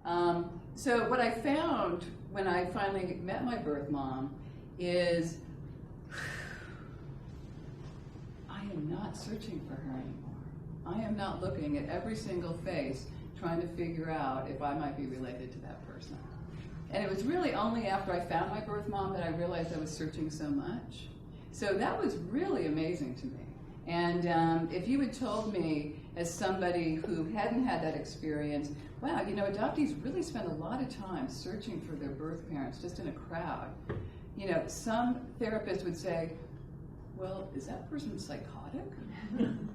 So what I found when I finally met my birth mom is I am not searching for her anymore. I am not looking at every single face trying to figure out if I might be related to that person. And it was really only after I found my birth mom that I realized I was searching so much. So that was really amazing to me. And if you had told me, as somebody who hadn't had that experience, wow, you know, adoptees really spend a lot of time searching for their birth parents just in a crowd. You know, some therapists would say, well, is that person psychotic?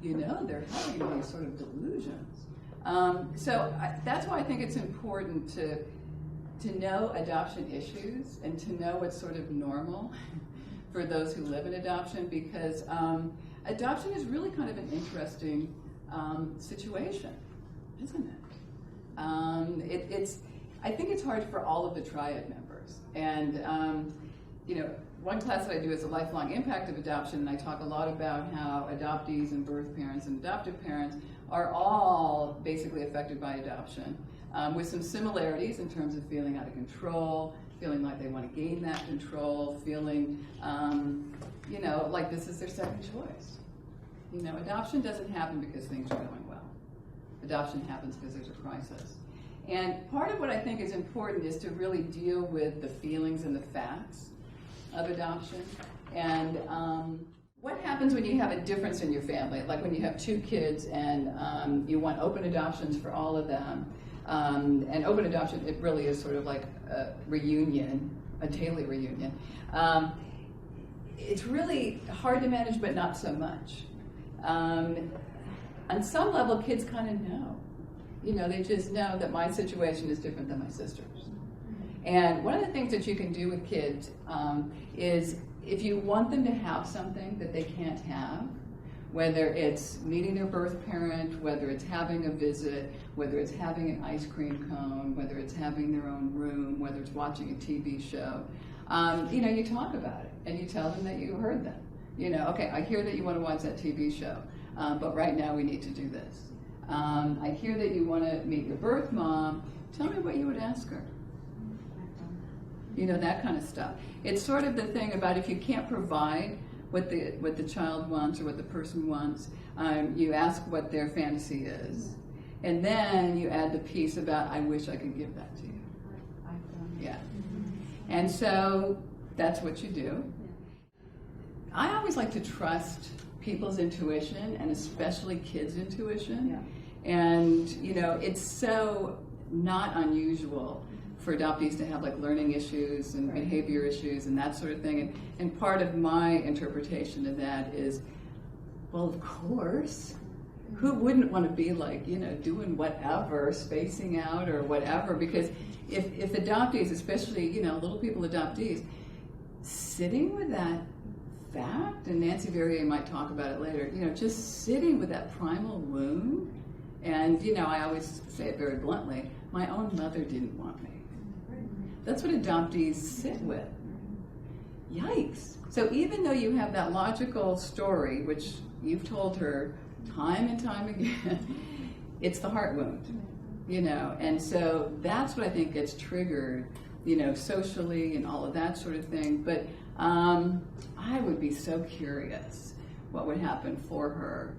You know, they're having these sort of delusions. That's why I think it's important to know adoption issues and to know what's sort of normal for those who live in adoption, because adoption is really kind of an interesting situation, isn't it? I think it's hard for all of the triad members. And you know, one class that I do is a lifelong impact of adoption, and I talk a lot about how adoptees and birth parents and adoptive parents are all basically affected by adoption, with some similarities in terms of feeling out of control, feeling like they want to gain that control, feeling, you know, like this is their second choice. You know, adoption doesn't happen because things are going well. Adoption happens because there's a crisis. And part of what I think is important is to really deal with the feelings and the facts of adoption. And what happens when you have a difference in your family, like when you have two kids and you want open adoptions for all of them. And open adoption, it really is sort of like a reunion, a daily reunion. It's really hard to manage, but not so much. On some level, kids kind of know. You know, they just know that my situation is different than my sister's. And one of the things that you can do with kids is if you want them to have something that they can't have, whether it's meeting their birth parent, whether it's having a visit, whether it's having an ice cream cone, whether it's having their own room, whether it's watching a TV show, you know, you talk about it and you tell them that you heard them. You know, okay, I hear that you want to watch that TV show, but right now we need to do this. I hear that you want to meet your birth mom. Tell me what you would ask her. You know, that kind of stuff. It's sort of the thing about if you can't provide what the child wants or what the person wants, you ask what their fantasy is. And then you add the piece about, I wish I could give that to you. Yeah. And so that's what you do. I always like to trust people's intuition, and especially kids' intuition. Yeah. And, you know, it's so not unusual for adoptees to have like learning issues and behavior issues and that sort of thing. And part of my interpretation of that is, well, of course, who wouldn't want to be like, you know, doing whatever, spacing out or whatever? Because if adoptees, especially, you know, little people adoptees, sitting with that fact, and Nancy Verrier might talk about it later, you know, just sitting with that primal wound, and, you know, I always say it very bluntly, my own mother didn't want me. That's what adoptees sit with. Yikes. So even though you have that logical story, which you've told her time and time again, it's the heart wound, you know, and so that's what I think gets triggered, you know, socially and all of that sort of thing. But I would be so curious what would happen for her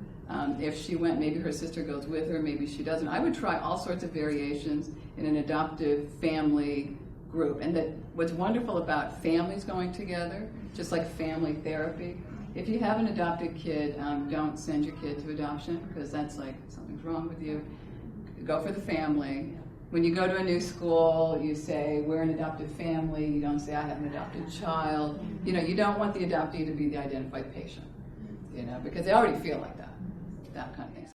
if she went. Maybe her sister goes with her, maybe she doesn't. I would try all sorts of variations in an adoptive family group. And that what's wonderful about families going together, just like family therapy, if you have an adopted kid, don't send your kid to adoption, because that's like something's wrong with you. Go for the family. When you go to a new school, you say, we're an adoptive family. You don't say, I have an adopted child. You know, you don't want the adoptee to be the identified patient, you know, because they already feel like that kind of thing.